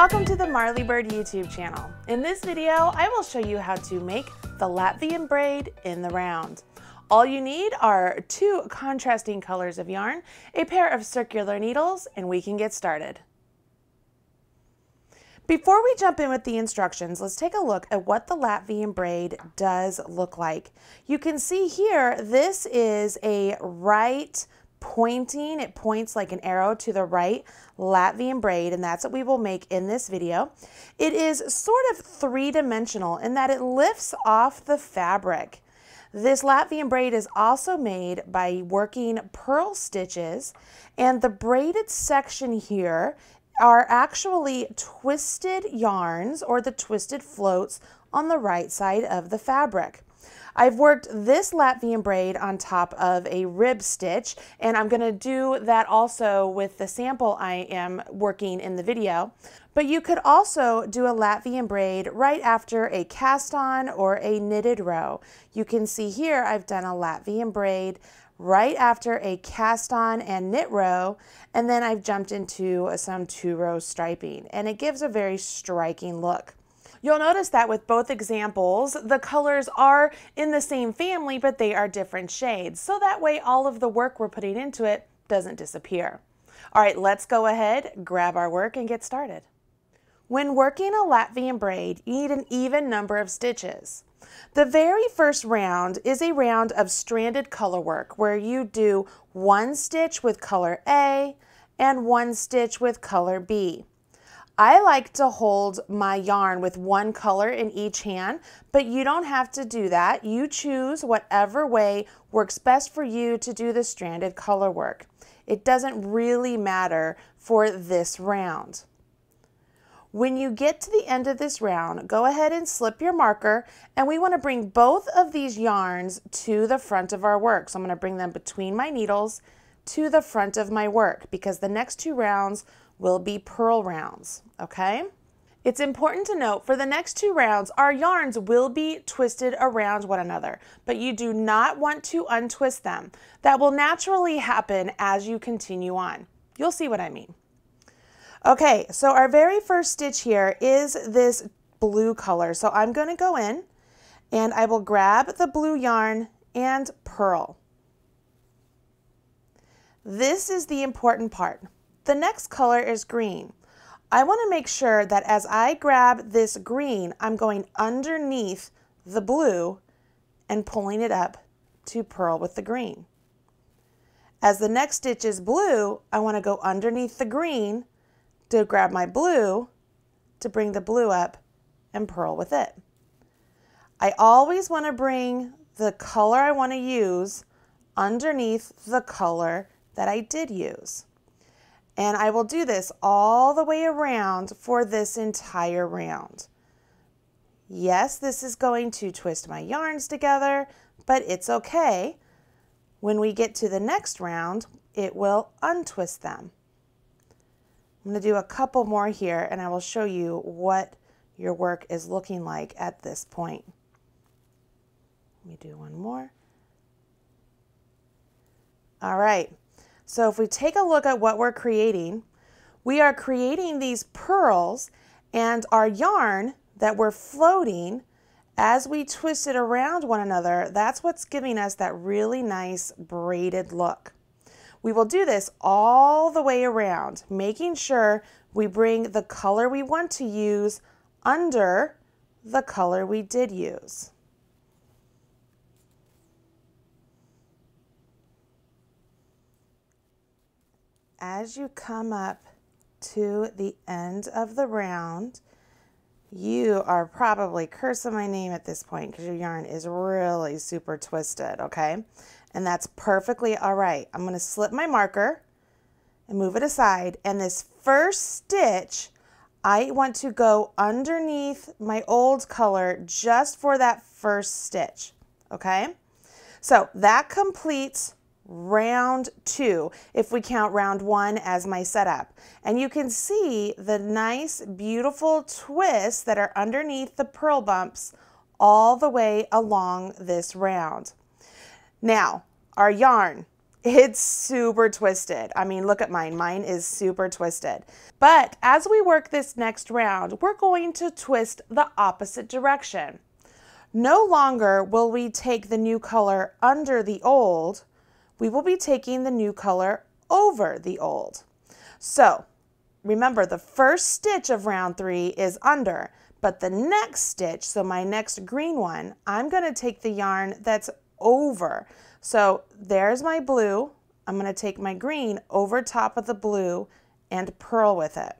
Welcome to the Marley Bird YouTube channel. In this video, I will show you how to make the Latvian braid in the round. All you need are two contrasting colors of yarn, a pair of circular needles, and we can get started. Before we jump in with the instructions, let's take a look at what the Latvian braid does look like. You can see here, this is a right pointing, it points like an arrow to the right Latvian braid, and that's what we will make in this video. It is sort of three-dimensional in that it lifts off the fabric. This Latvian braid is also made by working purl stitches, and the braided section here are actually twisted yarns or the twisted floats on the right side of the fabric. I've worked this Latvian braid on top of a rib stitch, and I'm going to do that also with the sample I am working in the video. But you could also do a Latvian braid right after a cast on or a knitted row. You can see here I've done a Latvian braid right after a cast on and knit row, and then I've jumped into some two-row striping, and it gives a very striking look. You'll notice that with both examples, the colors are in the same family, but they are different shades. So that way all of the work we're putting into it doesn't disappear. All right, let's go ahead, grab our work and get started. When working a Latvian braid, you need an even number of stitches. The very first round is a round of stranded color work where you do one stitch with color A and one stitch with color B. I like to hold my yarn with one color in each hand, but you don't have to do that. You choose whatever way works best for you to do the stranded color work. It doesn't really matter for this round. When you get to the end of this round, go ahead and slip your marker, and we want to bring both of these yarns to the front of our work. So I'm going to bring them between my needles to the front of my work because the next two rounds will be purl rounds, okay? It's important to note for the next two rounds, our yarns will be twisted around one another, but you do not want to untwist them. That will naturally happen as you continue on. You'll see what I mean. Okay, so our very first stitch here is this blue color. So I'm going to go in and I will grab the blue yarn and purl. This is the important part. The next color is green. I want to make sure that as I grab this green, I'm going underneath the blue and pulling it up to purl with the green. As the next stitch is blue, I want to go underneath the green to grab my blue to bring the blue up and purl with it. I always want to bring the color I want to use underneath the color that I did use. And I will do this all the way around for this entire round. Yes, this is going to twist my yarns together, but it's okay. When we get to the next round, it will untwist them. I'm going to do a couple more here and I will show you what your work is looking like at this point. Let me do one more. All right. So if we take a look at what we're creating, we are creating these purls, and our yarn that we're floating as we twist it around one another, that's what's giving us that really nice braided look. We will do this all the way around, making sure we bring the color we want to use under the color we did use. As you come up to the end of the round, you are probably cursing my name at this point because your yarn is really super twisted, okay? And that's perfectly all right. I'm going to slip my marker and move it aside. And this first stitch, I want to go underneath my old color just for that first stitch, okay? So that completes round two, if we count round one as my setup. And you can see the nice, beautiful twists that are underneath the purl bumps all the way along this round. Now, our yarn, It's super twisted. I mean, look at mine. Mine is super twisted. But as we work this next round, we're going to twist the opposite direction. No longer will we take the new color under the old. We will be taking the new color over the old. So remember, the first stitch of round 3 is under, but the next stitch, so my next green one, I'm going to take the yarn that's over. So there's my blue. I'm going to take my green over top of the blue and purl with it.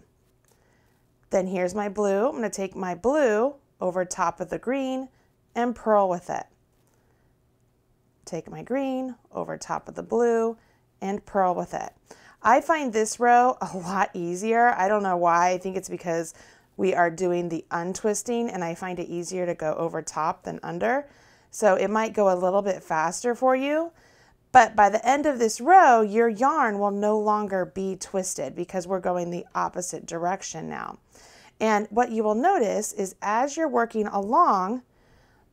Then here's my blue. I'm going to take my blue over top of the green and purl with it. Take my green over top of the blue and purl with it. I find this row a lot easier. I don't know why. I think it's because we are doing the untwisting and I find it easier to go over top than under. So it might go a little bit faster for you, but by the end of this row, your yarn will no longer be twisted because we're going the opposite direction now. And what you will notice is as you're working along,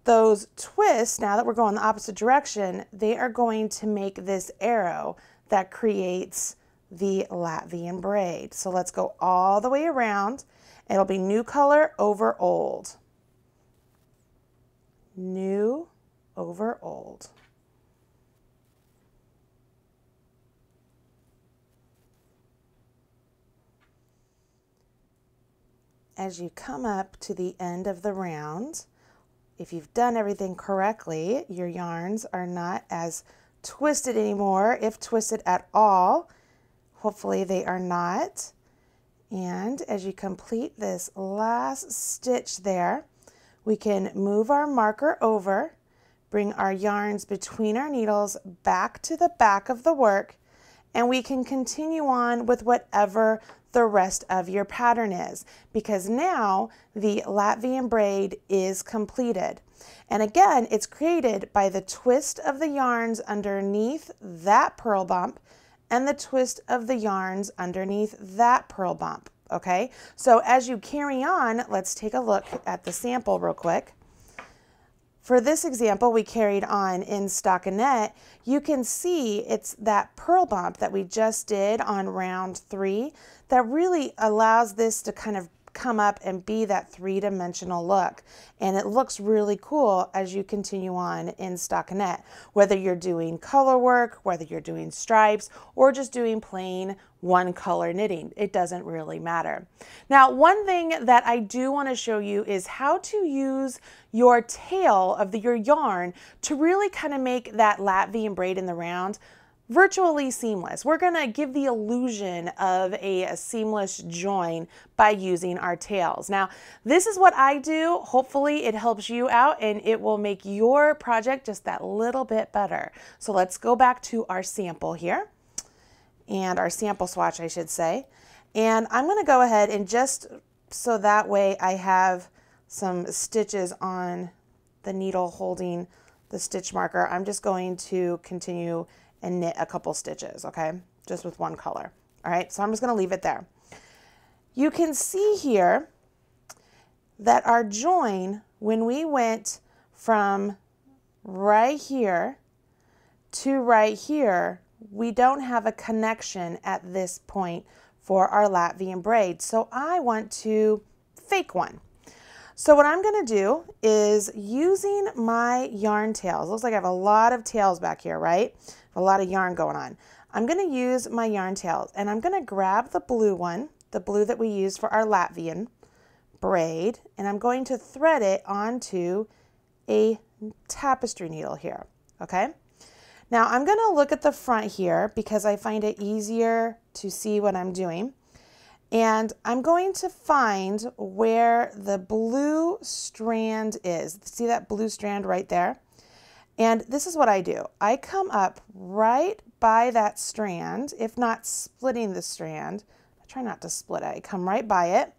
those twists, now that we're going the opposite direction, they are going to make this arrow that creates the Latvian braid. So let's go all the way around. It'll be new color over old. New over old. As you come up to the end of the round, if you've done everything correctly, your yarns are not as twisted anymore, if twisted at all. Hopefully they are not. And as you complete this last stitch there, we can move our marker over, bring our yarns between our needles back to the back of the work, and we can continue on with whatever the rest of your pattern is, because now the Latvian braid is completed. And again, it's created by the twist of the yarns underneath that purl bump and the twist of the yarns underneath that purl bump. Okay, so as you carry on, let's take a look at the sample real quick. For this example, we carried on in stockinette. You can see it's that purl bump that we just did on round 3 that really allows this to kind of come up and be that 3-dimensional look. And it looks really cool as you continue on in stockinette, whether you're doing color work, whether you're doing stripes, or just doing plain one color knitting. It doesn't really matter. Now, one thing that I do want to show you is how to use your tail of your yarn to really kind of make that Latvian braid in the round virtually seamless. We're going to give the illusion of a seamless join by using our tails. Now, this is what I do. Hopefully it helps you out and it will make your project just that little bit better. So let's go back to our sample here, and our sample swatch, I should say. And I'm going to go ahead and just so that way I have some stitches on the needle holding the stitch marker, I'm just going to continue and knit a couple stitches, okay? Just with one color. All right, so I'm just gonna leave it there. You can see here that our join, when we went from right here to right here, we don't have a connection at this point for our Latvian braid. So I want to fake one. So what I'm gonna do is using my yarn tails, looks like I have a lot of tails back here, right? A lot of yarn going on. I'm gonna use my yarn tails and I'm gonna grab the blue one, the blue that we used for our Latvian braid, and I'm going to thread it onto a tapestry needle here, okay? Now I'm gonna look at the front here because I find it easier to see what I'm doing. And I'm going to find where the blue strand is. See that blue strand right there? And this is what I do. I come up right by that strand, if not splitting the strand. I try not to split it. I come right by it.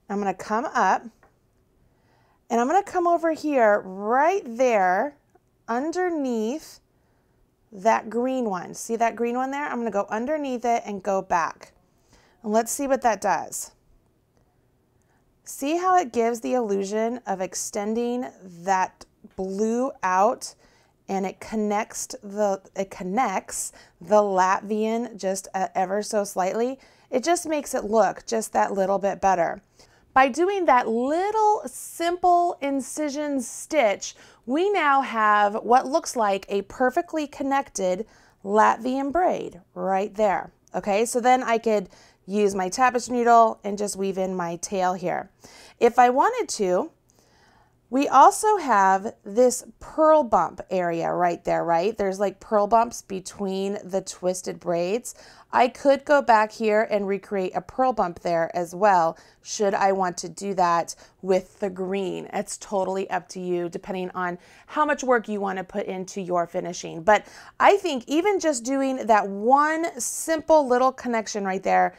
I'm going to come up and I'm going to come over here right there underneath that green one. See that green one there? I'm going to go underneath it and go back. And let's see what that does. See how it gives the illusion of extending that blue out and it connects the Latvian just ever so slightly. It just makes it look just that little bit better. By doing that little simple incision stitch, we now have what looks like a perfectly connected Latvian braid right there. Okay, so then I could use my tapestry needle and just weave in my tail here. If I wanted to, we also have this purl bump area right there, right? There's like purl bumps between the twisted braids. I could go back here and recreate a purl bump there as well, should I want to do that with the green. It's totally up to you, depending on how much work you want to put into your finishing. But I think even just doing that one simple little connection right there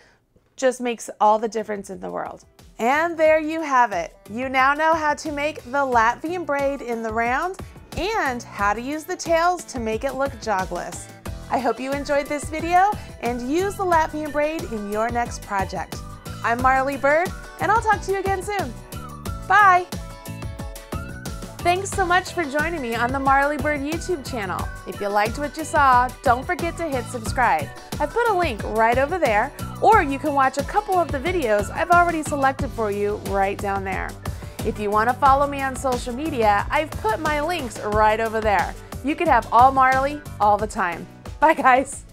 just makes all the difference in the world. And there you have it. You now know how to make the Latvian braid in the round and how to use the tails to make it look jogless. I hope you enjoyed this video and use the Latvian braid in your next project. I'm Marley Bird, and I'll talk to you again soon. Bye! Thanks so much for joining me on the Marley Bird YouTube channel. If you liked what you saw, don't forget to hit subscribe. I've put a link right over there, or you can watch a couple of the videos I've already selected for you right down there. If you want to follow me on social media, I've put my links right over there. You can have all Marley all the time. Bye guys!